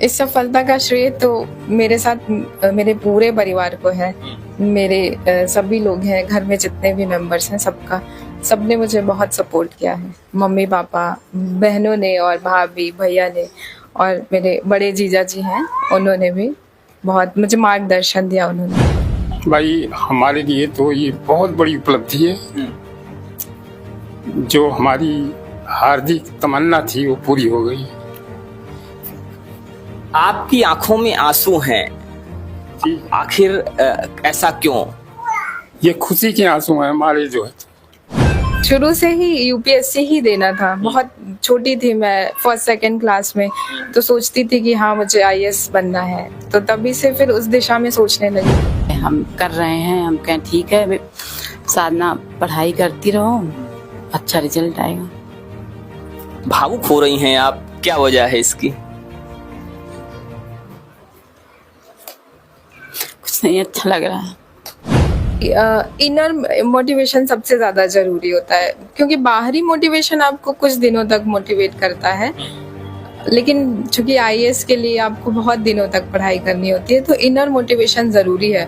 इस सफलता का श्रेय तो मेरे साथ मेरे पूरे परिवार को है। मेरे सभी लोग हैं, घर में जितने भी मेंबर्स हैं, सबने मुझे बहुत सपोर्ट किया है। मम्मी पापा, बहनों ने और भाभी भैया ने, और मेरे बड़े जीजा जी हैं, उन्होंने भी बहुत मुझे मार्गदर्शन दिया। उन्होंने भाई हमारे लिए तो ये बहुत बड़ी उपलब्धि है। जो हमारी हार्दिक तमन्ना थी वो पूरी हो गई। आपकी आंखों में आंसू हैं, आखिर ऐसा क्यों? ये खुशी के आंसू हैं हमारे जो है। शुरू से ही यूपीएससी ही देना था। बहुत छोटी थी मैं, फर्स्ट सेकंड क्लास में, तो सोचती थी कि हाँ मुझे आईएएस बनना है, तो तभी से फिर उस दिशा में सोचने लगी। हम कर रहे हैं, हम कहें ठीक है साधना, पढ़ाई करती रहो, अच्छा रिजल्ट आएगा। भावुक हो रही हैं आप, क्या वजह है इसकी? कुछ नहीं, अच्छा लग रहा है। इनर मोटिवेशन सबसे ज्यादा जरूरी होता है, क्योंकि बाहरी मोटिवेशन आपको कुछ दिनों तक मोटिवेट करता है, लेकिन चूंकि आईएएस के लिए आपको बहुत दिनों तक पढ़ाई करनी होती है, तो इनर मोटिवेशन जरूरी है।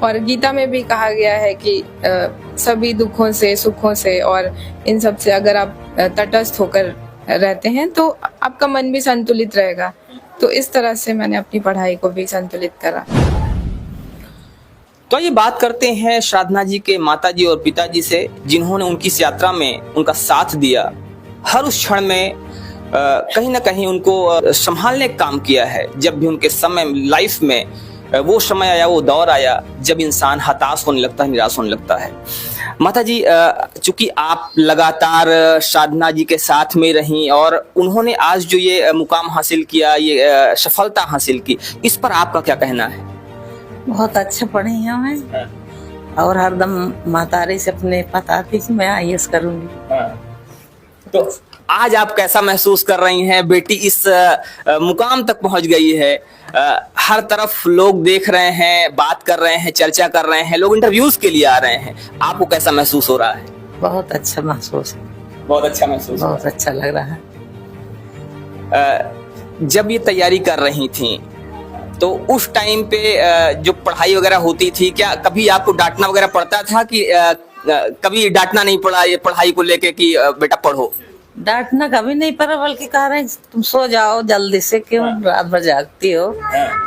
और गीता में भी कहा गया है कि सभी दुखों से, सुखों से और इन सब से अगर आप तटस्थ होकर रहते हैं तो आपका मन भी संतुलित रहेगा। तो इस तरह से मैंने अपनी पढ़ाई को भी संतुलित करा। तो ये बात करते हैं साधना जी के माताजी और पिताजी से, जिन्होंने उनकी इस यात्रा में उनका साथ दिया। हर उस क्षण में कहीं ना कहीं उनको संभालने का काम किया है। जब भी उनके समय लाइफ में वो समय आया, वो दौर आया जब इंसान हताश होने लगता है, निराश होने लगता है। माताजी, चूंकि आप लगातार साधना जी के साथ में रहीं और उन्होंने आज जो ये मुकाम हासिल किया, ये सफलता हासिल की, इस पर आपका क्या कहना है? बहुत अच्छा पढ़ी हूँ मैं, और हरदम मातारी से अपने बताती कि मैं आईएएस करूंगी। तो आज आप कैसा महसूस कर रही हैं? बेटी इस मुकाम तक पहुंच गई है, हर तरफ लोग देख रहे हैं, बात कर रहे हैं, चर्चा कर रहे हैं, लोग इंटरव्यूज के लिए आ रहे हैं। आपको कैसा महसूस हो रहा है? बहुत अच्छा महसूस, बहुत अच्छा महसूस, बहुत अच्छा लग रहा है। जब ये तैयारी कर रही थी तो उस टाइम पे जो पढ़ाई वगैरह होती थी, क्या कभी आपको डांटना वगैरह पड़ता था कि कभी डांटना नहीं पड़ा ये पढ़ाई को लेके कि बेटा पढ़ो? डांटना कभी नहीं पड़ा, बल्कि कह रहे हैं तुम सो जाओ जल्दी से, क्यों रात भर जागती हो।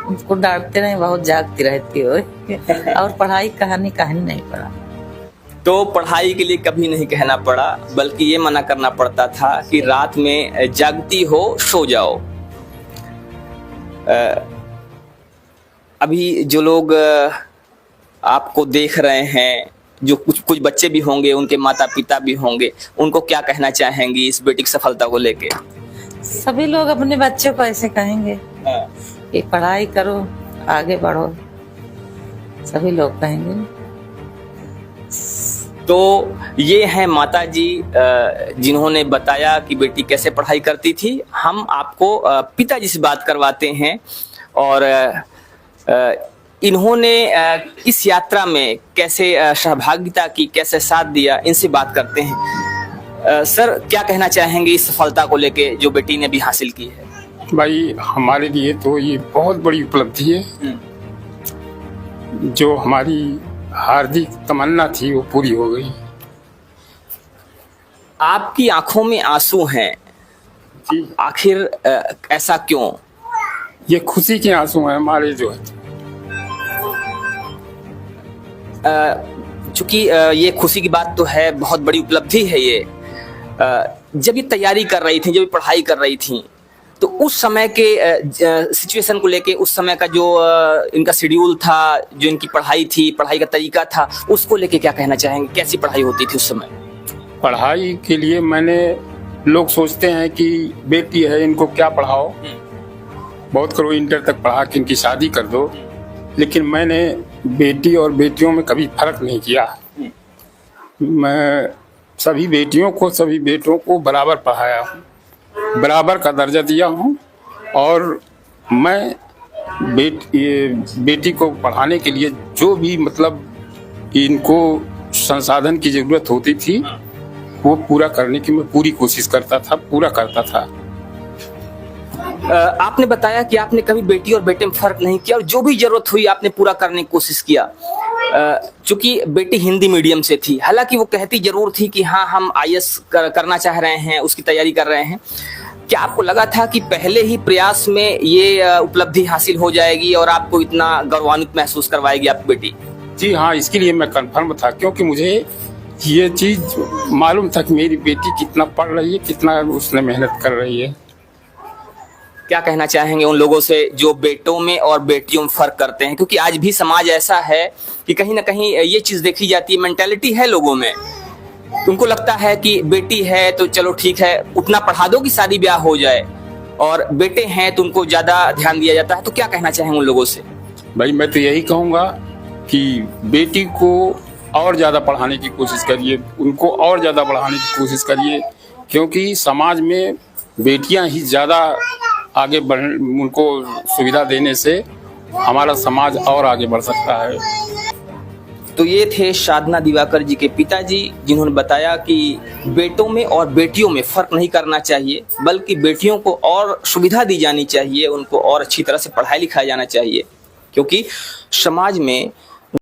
उनको डांटते नहीं, बहुत जागती रहती हो। और पढ़ाई कहानी नहीं पड़ा। तो पढ़ाई के लिए कभी नहीं कहना पड़ा, बल्कि ये मना करना पड़ता था कि रात में जागती हो, सो जाओ। अभी जो लोग आपको देख रहे हैं, जो कुछ बच्चे भी होंगे, उनके माता पिता भी होंगे, उनको क्या कहना चाहेंगी इस बेटी की सफलता को लेके? सभी लोग अपने बच्चों को ऐसे कहेंगे कि पढ़ाई करो, आगे बढ़ो, सभी लोग कहेंगे। तो ये है माता जी जिन्होंने बताया कि बेटी कैसे पढ़ाई करती थी। हम आपको पिताजी से बात करवाते हैं, और इन्होंने इस यात्रा में कैसे सहभागिता की, कैसे साथ दिया, इनसे बात करते हैं। सर, क्या कहना चाहेंगे इस सफलता को लेके जो बेटी ने भी हासिल की है? भाई हमारे लिए तो ये बहुत बड़ी उपलब्धि है। जो हमारी हार्दिक तमन्ना थी वो पूरी हो गई। आपकी आंखों में आंसू हैं, आखिर ऐसा क्यों? ये खुशी के आंसू हैं हमारे जो है। चूंकि ये खुशी की बात तो है, बहुत बड़ी उपलब्धि है ये। जब ये तैयारी कर रही थी, जब ये पढ़ाई कर रही थी, तो उस समय के सिचुएशन को लेके, उस समय का जो इनका शेड्यूल था, जो इनकी पढ़ाई थी, पढ़ाई का तरीका था, उसको लेके क्या कहना चाहेंगे? कैसी पढ़ाई होती थी उस समय? पढ़ाई के लिए लोग सोचते हैं कि बेटी है, इनको क्या पढ़ाओ, बहुत करो, इंटर तक पढ़ा के इनकी शादी कर दो। लेकिन मैंने बेटी और बेटियों में कभी फर्क नहीं किया। मैं सभी बेटियों को, सभी बेटों को बराबर पढ़ाया हूँ, बराबर का दर्जा दिया हूँ। और मैं बेटी को पढ़ाने के लिए जो भी मतलब इनको संसाधन की जरूरत होती थी, वो पूरा करने की मैं पूरी कोशिश करता था, पूरा करता था। आपने बताया कि आपने कभी बेटी और बेटे में फर्क नहीं किया और जो भी जरूरत हुई आपने पूरा करने की कोशिश किया। चूंकि बेटी हिंदी मीडियम से थी, हालांकि वो कहती जरूर थी कि हाँ हम आईएएस करना चाह रहे हैं, उसकी तैयारी कर रहे हैं। क्या आपको लगा था कि पहले ही प्रयास में ये उपलब्धि हासिल हो जाएगी और आपको इतना गौरवान्वित महसूस करवाएगी आपकी बेटी? जी हाँ, इसके लिए मैं कंफर्म था, क्योंकि मुझे ये चीज मालूम था कि मेरी बेटी कितना पढ़ रही है, कितना उसने मेहनत कर रही है। क्या कहना चाहेंगे उन लोगों से जो बेटों में और बेटियों में फर्क करते हैं? क्योंकि आज भी समाज ऐसा है कि कहीं ना कहीं ये चीज देखी जाती है, मेंटेलिटी है लोगों में, उनको लगता है कि बेटी है तो चलो ठीक है, उतना पढ़ा दो कि शादी ब्याह हो जाए, और बेटे हैं तो उनको ज्यादा ध्यान दिया जाता है। तो क्या कहना चाहेंगे उन लोगों से? भाई मैं तो यही कहूँगा कि बेटी को और ज़्यादा पढ़ाने की कोशिश करिए, उनको और ज़्यादा बढ़ाने की कोशिश करिए, क्योंकि समाज में बेटियां ही ज़्यादा आगे बढ़, उनको सुविधा देने से हमारा समाज और आगे बढ़ सकता है। तो ये थे साधना दिवाकर जी के पिताजी, जिन्होंने बताया कि बेटों में और बेटियों में फर्क नहीं करना चाहिए, बल्कि बेटियों को और सुविधा दी जानी चाहिए, उनको और अच्छी तरह से पढ़ाई लिखाया जाना चाहिए, क्योंकि समाज में